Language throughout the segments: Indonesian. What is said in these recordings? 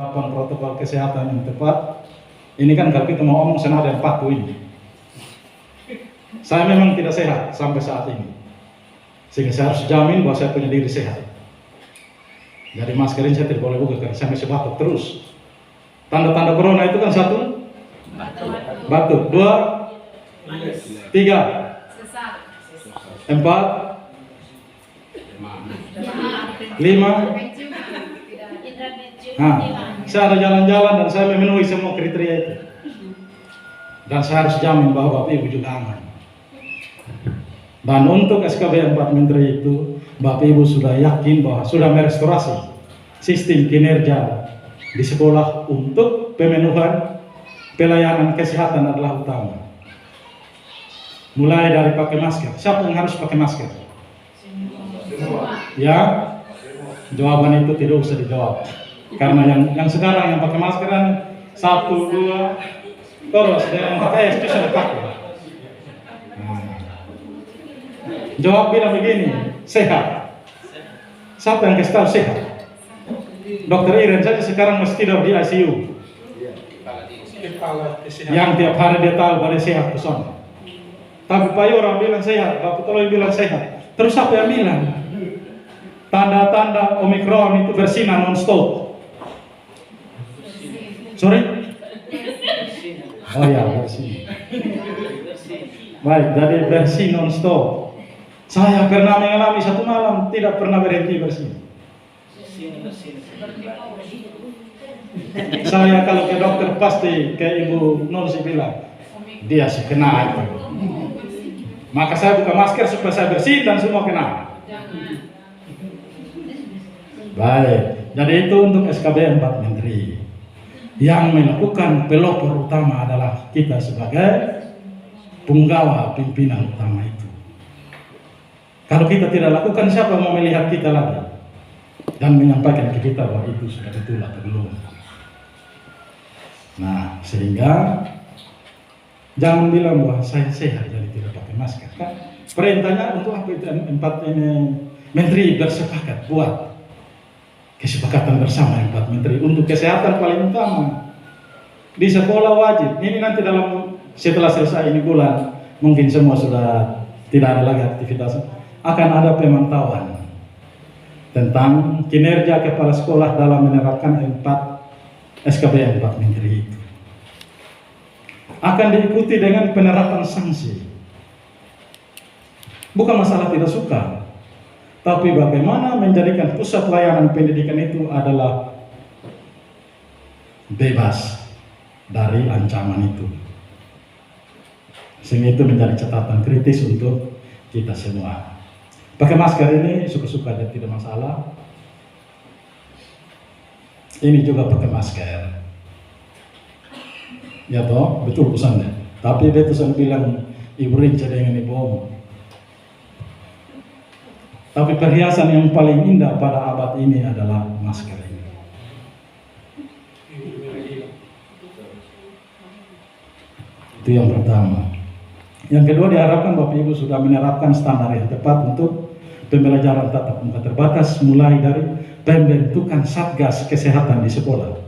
penerapan protokol kesehatan yang tepat. Ini kan kalau kita mau ngomong senada yang patuh ini. Saya memang tidak sehat sampai saat ini, sehingga saya harus jamin bahwa saya punya diri sehat. Jadi masker ini saya tidak boleh buka karena saya masih batuk terus. Tanda-tanda corona itu kan 1, batuk, 2, 3, 4, 5. Nah, saya ada jalan-jalan dan saya memenuhi semua kriteria itu. Dan saya harus jamin bahwa Bapak Ibu juga aman. Dan untuk SKB 4 Menteri itu, Bapak Ibu sudah yakin bahwa sudah merestorasi sistem kinerja di sekolah untuk pemenuhan pelayanan kesehatan adalah utama. Mulai dari pakai masker. Siapa yang harus pakai masker? Ya, jawaban itu tidak usah dijawab. Karena yang sekarang yang pakai masker kan 1, 2, terus yang pakai itu sudah pakai. Jawab bilang begini, sehat. Siapa yang kasih tahu sehat? Dokter Iren saja sekarang mesti tidur di ICU. Yang tiap hari dia tahu bahwa dia sehat pesona. Tapi Pak Yora bilang sehat, Bapak Toloi bilang sehat. Terus siapa yang bilang? Tanda-tanda Omikron itu bersinar non-stop. Sorry? Oh ya, bersih. Baik, jadi bersih non-stop. Saya pernah mengalami 1 malam tidak pernah berhenti bersih. Saya kalau ke dokter pasti ke Ibu Nursi bilang dia sih kena itu. Maka saya buka masker supaya saya bersih dan semua kena. Baik, jadi itu untuk SKB 4 Menteri. Yang melakukan pelopor utama adalah kita sebagai punggawa pimpinan utama itu. Kalau kita tidak lakukan, siapa mau melihat kita lagi dan menyampaikan ke kita bahwa itu sudah betul atau belum. Nah, sehingga jangan bilang bahwa saya sehat jadi tidak pakai masker. Kan perintahnya untuk apa itu 4 ini menteri bersepakat buat kesepakatan bersama 4 menteri untuk kesehatan paling utama. Di sekolah wajib. Ini nanti setelah selesai ini bulan mungkin semua sudah tidak ada lagi aktivitas. Akan ada pemantauan tentang kinerja kepala sekolah dalam menerapkan 4 SKB 4 Menteri itu. Akan diikuti dengan penerapan sanksi. Bukan masalah tidak suka, tapi bagaimana menjadikan pusat layanan pendidikan itu adalah bebas dari ancaman itu. Sehingga itu menjadi catatan kritis untuk kita semua. Pakai masker ini suka-suka dan tidak masalah. Ini juga pakai masker. Ya toh, betul pesannya. Tapi dia tuh bilang Ibu Rinca dengan Ibu Om. Tapi perhiasan yang paling indah pada abad ini adalah masker ini. Itu yang pertama. Yang kedua, diharapkan Bapak Ibu sudah menerapkan standar yang tepat untuk pembelajaran tatap muka terbatas, mulai dari pembentukan satgas kesehatan di sekolah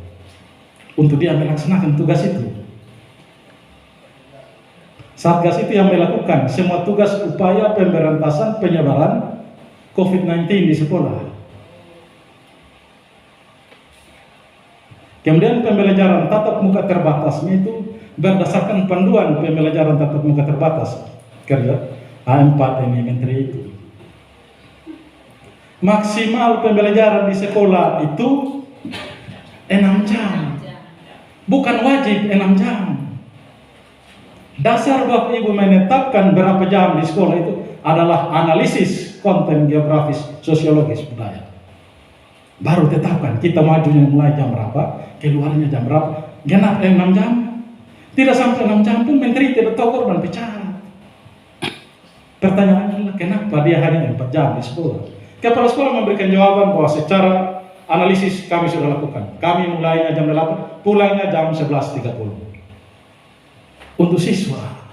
untuk dia melaksanakan tugas itu. Satgas itu yang melakukan semua tugas upaya pemberantasan penyebaran COVID-19 di sekolah. Kemudian pembelajaran tatap muka terbatasnya itu berdasarkan panduan pembelajaran tatap muka terbatas kerja A4 ini Menteri itu. Maksimal pembelajaran di sekolah itu 6 jam. Bukan wajib 6 jam. Dasar Bapak Ibu menetapkan berapa jam di sekolah itu adalah analisis konten geografis, sosiologis, budaya. Baru tetapkan kita majunya mulai jam berapa, keluarnya jam berapa. Genap 6 jam. Tidak sampai 6 jam pun Menteri tidak tahu korban bicara. Pertanyaannya adalah kenapa dia hanya 4 jam di sekolah. Kepala sekolah memberikan jawaban bahwa secara analisis kami sudah lakukan. Kami mulainya jam 8, pulangnya jam 11.30. Untuk siswa,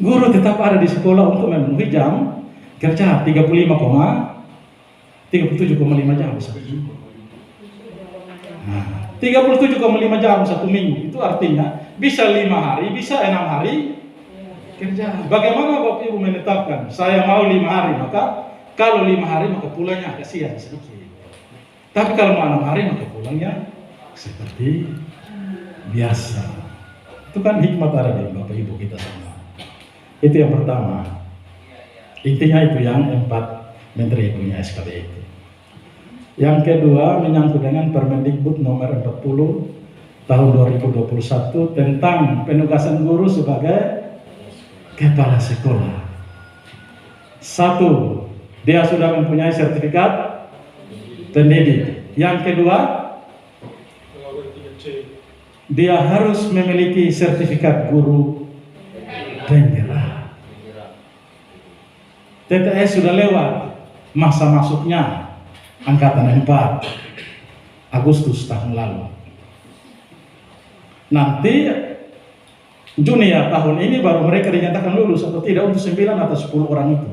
guru tetap ada di sekolah untuk memenuhi jam kerja 37,5 jam. Nah, 37,5 jam satu minggu itu artinya bisa 5 hari, bisa 6 hari kerja. Bagaimana Bapak Ibu menetapkan? Saya mau 5 hari, maka kalau 5 hari maka pulangnya agak siang sedikit. Tapi kalau mau 6 hari maka pulangnya seperti biasa. Itu kan hikmat ada di Bapak Ibu kita semua. Itu yang pertama. Intinya itu yang 4 menteri punya SKB itu. Yang kedua menyangkut dengan Permendikbud nomor 40 tahun 2021 tentang penugasan guru sebagai kepala sekolah. 1, dia sudah mempunyai sertifikat pendidik. Yang kedua, dia harus memiliki sertifikat guru penggerak. TTS sudah lewat masa masuknya angkatan 4 Agustus tahun lalu. Nanti Juni tahun ini baru mereka dinyatakan lulus atau tidak untuk 9 atau 10 orang itu.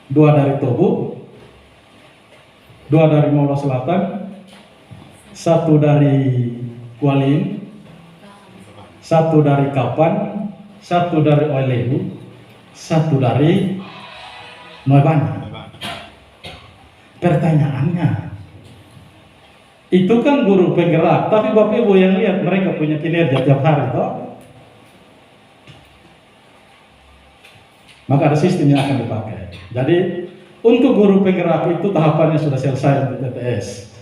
2 dari Tobu, 2 dari Molo Selatan, 1 dari Kualin, 1 dari Kapan, 1 dari Oilehu, 1 dari Noibana. Pertanyaannya, itu kan guru penggerak, tapi Bapak Ibu yang lihat mereka punya kinerja tiap hari toh? Maka ada sistem yang akan dipakai. Jadi untuk guru penggerak itu tahapannya sudah selesai untuk TTS.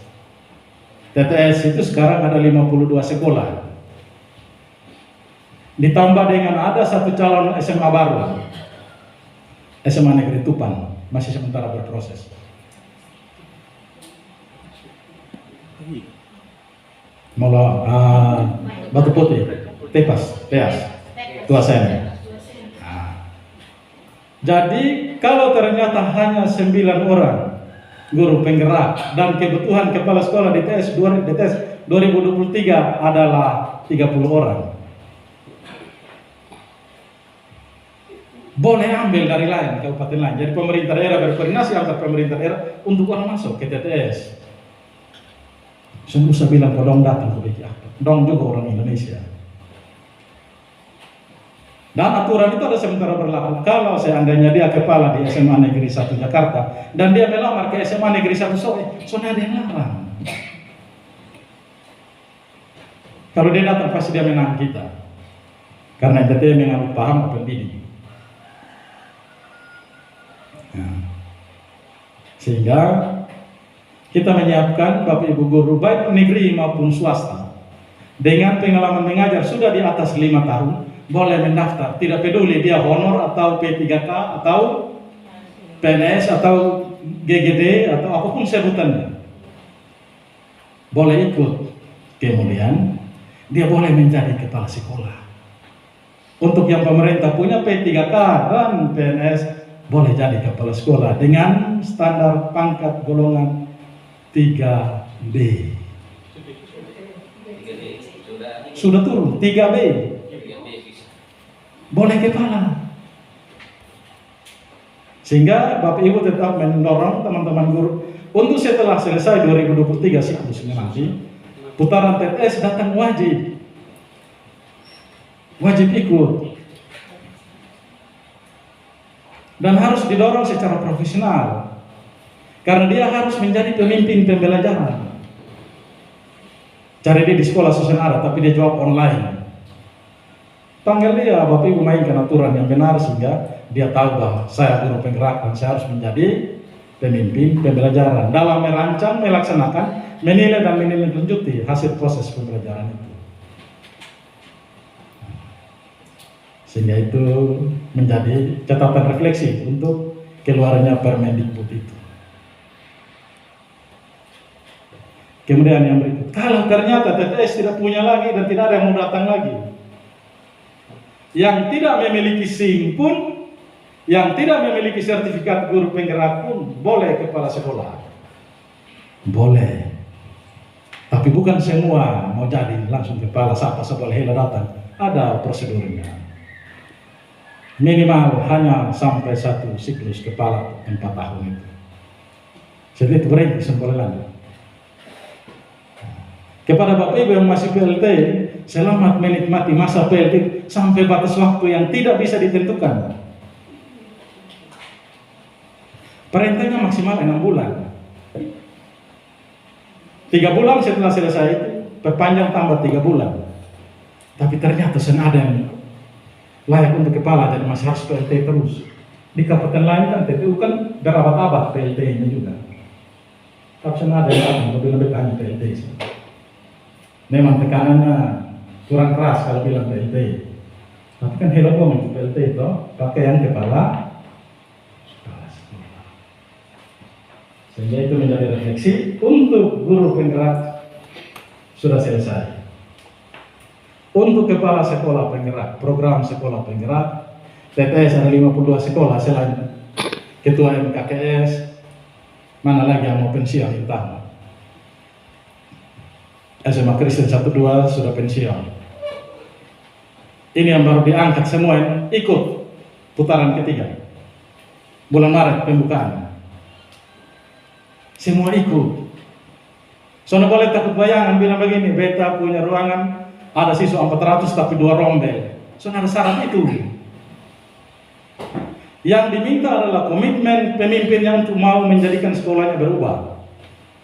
TTS itu sekarang ada 52 sekolah. Ditambah dengan ada 1 calon SMA baru, SMA Negeri Tupan, masih sementara berproses. Mula Batu Putih, Tepas, Tua Sen. Jadi kalau ternyata hanya 9 orang guru penggerak dan kebutuhan kepala sekolah DTS 2023 adalah 30 orang, boleh ambil dari lain, kabupaten lain. Jadi pemerintah daerah berkoordinasi antar pemerintah daerah untuk orang masuk ke TTS. Sungguh saya bilang kalau dong datang ke BKA, dong juga orang Indonesia. Dan aturan itu ada sementara berlaku. Kalau seandainya dia kepala di SMA Negeri 1 Jakarta dan dia melamar ke SMA Negeri 1 Sore, soalnya ada yang larang. Kalau dia datang pasti dia menang kita, karena kita menganut paham pendidik. Nah, sehingga kita menyiapkan Bapak Ibu guru baik negeri maupun swasta dengan pengalaman mengajar sudah di atas 5 tahun boleh mendaftar, tidak peduli dia honor atau P3K atau PNS atau GGD atau apapun sebutannya, boleh ikut. Kemudian dia boleh menjadi kepala sekolah. Untuk yang pemerintah punya P3K dan PNS boleh jadi kepala sekolah dengan standar pangkat golongan 3B. Sudah turun 3B. Boleh kepala. Sehingga Bapak Ibu tetap mendorong teman-teman guru untuk setelah selesai 2023 siklusnya nanti putaran TTS datang wajib ikut dan harus didorong secara profesional. Karena dia harus menjadi pemimpin pembelajaran. Cari dia di sekolah susah ada, tapi dia jawab online. Panggil dia, Bapak Ibu mainkan aturan yang benar sehingga dia tahu bahwa saya guru penggerak dan saya harus menjadi pemimpin pembelajaran dalam merancang, melaksanakan, menilai dan menindaklanjuti hasil proses pembelajaran itu. Sehingga itu menjadi catatan refleksi untuk keluarnya Permendikbud itu. Kemudian yang berikut, kalau ternyata TTS tidak punya lagi dan tidak ada yang mau datang lagi, yang tidak memiliki SIM pun, yang tidak memiliki sertifikat guru penggerak pun boleh kepala sekolah. Boleh. Tapi bukan semua mau jadi langsung kepala, siapa boleh datang. Ada prosedurnya. Minimal hanya sampai 1 siklus kepala 4 tahun itu. Jadi itu berhenti sembolan. Kepada Bapak Ibu yang masih PLT, selamat menikmati masa PLT sampai batas waktu yang tidak bisa ditentukan. Perintahnya maksimal 6 bulan. 3 bulan setelah selesai itu, perpanjang tambah 3 bulan. Tapi ternyata senada yang layak untuk kepala, jadi masih harus PLT terus. Di kabupaten lain kan TPU kan berabad-abad PLT-nya juga. Tapi senada yang lebih hanya PLT sih. Memang tekanannya kurang keras kalau bilang PLT. Tapi kan hello dong PLT itu, pakai yang kepala sekolah. Sehingga itu menjadi refleksi untuk guru penggerak sudah selesai. Untuk kepala sekolah penggerak, program sekolah penggerak, TTS ada 52 sekolah selain ketua MKKS, mana lagi yang mau pensiun utama. SMA Kristen 1-2 sudah pensiun. Ini yang baru diangkat semua yang ikut putaran ketiga. Bulan Maret pembukaan. Semua ikut. Soalnya boleh takut bayangan bilang begini, beta punya ruangan ada siswa 400 tapi 2 rombel. Soalnya ada syarat itu. Yang diminta adalah komitmen pemimpinnya untuk mau menjadikan sekolahnya berubah.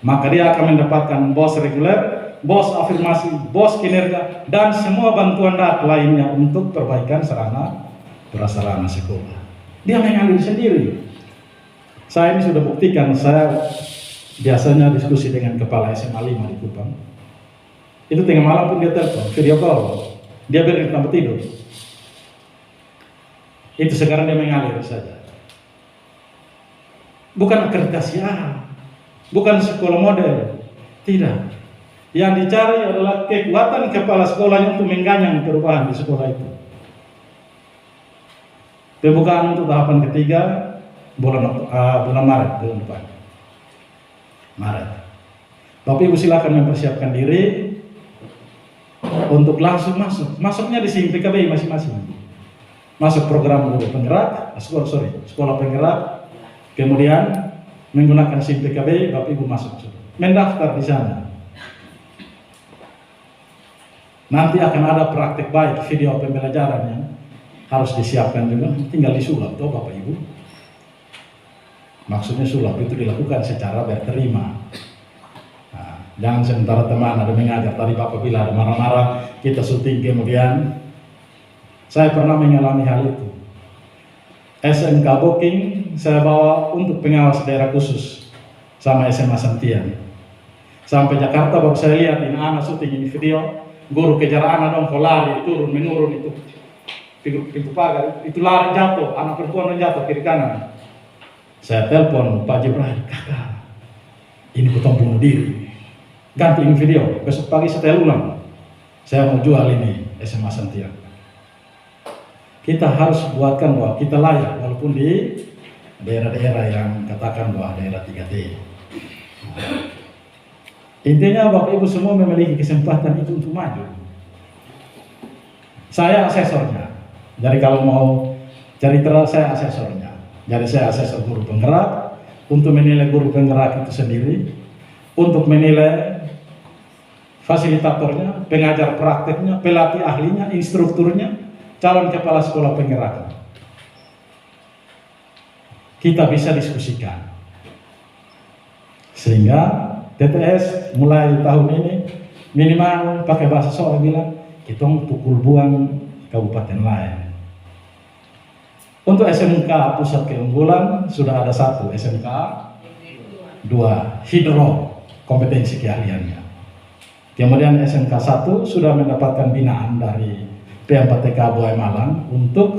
Maka dia akan mendapatkan bos reguler, bos afirmasi, bos kinerja, dan semua bantuan data lainnya untuk perbaikan sarana prasarana sekolah. Dia mengalir sendiri. Saya ini sudah buktikan, saya biasanya diskusi dengan kepala SMA 5 di Kupang. Itu tengah malam pun dia telepon, video call. Dia beri tempat tidur. Itu sekarang dia mengalir saja. Bukan akreditasi, bukan sekolah model. Tidak. Yang dicari adalah kekuatan kepala sekolahnya untuk mengganyang perubahan di sekolah itu. Pembukaan untuk tahapan ketiga bulan Maret bulan depan. Maret. Bapak Ibu silakan mempersiapkan diri untuk langsung masuk. Masuknya di SIM PKB masing-masing. Masuk program guru penggerak, sekolah penggerak. Kemudian menggunakan SIM PKB, Bapak Ibu masuk. Mendaftar di sana. Nanti akan ada praktek baik video pembelajarannya harus disiapkan juga, tinggal disulap toh Bapak Ibu. Maksudnya sulap itu dilakukan secara berterima. Nah, jangan sementara teman ada mengajar, tadi Bapak bilang ada marah-marah, kita syuting kemudian. Saya pernah mengalami hal itu. SMK Booking saya bawa untuk pengawas daerah khusus sama SMA Santian. Sampai Jakarta baru saya lihat ini anak syuting ini video. Guru kejar anak dong, kalau lari, turun, menurun itu pintu pagar, itu lari jatuh, anak perempuan jatuh kiri kanan. Saya telepon Pak Jibril, kakak, ini potong bunuh diri, ganti ini video, besok pagi saya ulang, saya mau jual ini SMA Santiago. Kita harus buatkan bahwa kita layak, walaupun di daerah-daerah yang katakan bahwa daerah 3T. Intinya Bapak Ibu semua memiliki kesempatan itu untuk maju. Saya asesornya. Jadi kalau mau cari terus saya asesornya. Jadi saya asesor guru penggerak untuk menilai guru penggerak itu sendiri, untuk menilai fasilitatornya, pengajar prakteknya, pelatih ahlinya, instrukturnya, calon kepala sekolah penggerak. Kita bisa diskusikan. Sehingga TTS mulai tahun ini minimal pakai bahasa soal bilang kita pukul buang kabupaten lain. Untuk SMK Pusat Keunggulan sudah ada 1, SMK 2 hidro kompetensi keahliannya. Kemudian SMK 1 sudah mendapatkan binaan dari P4TK Buai Malang untuk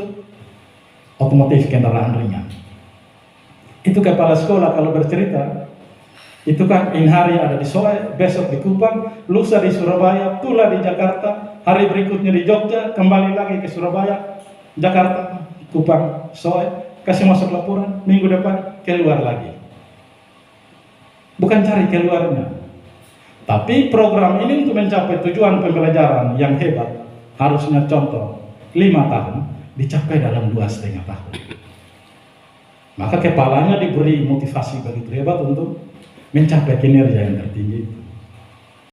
otomotif kendaraan ringan. Itu kepala sekolah kalau bercerita, itu kan in hari ada di Soe, besok di Kupang, lusa di Surabaya, tula di Jakarta, hari berikutnya di Jogja, kembali lagi ke Surabaya, Jakarta, Kupang, Soe, kasih masuk laporan, minggu depan keluar lagi. Bukan cari keluarnya, tapi program ini untuk mencapai tujuan pembelajaran yang hebat, harusnya contoh 5 tahun dicapai dalam 2,5 tahun. Maka kepalanya diberi motivasi begitu hebat untuk mencapai kinerja yang tertinggi.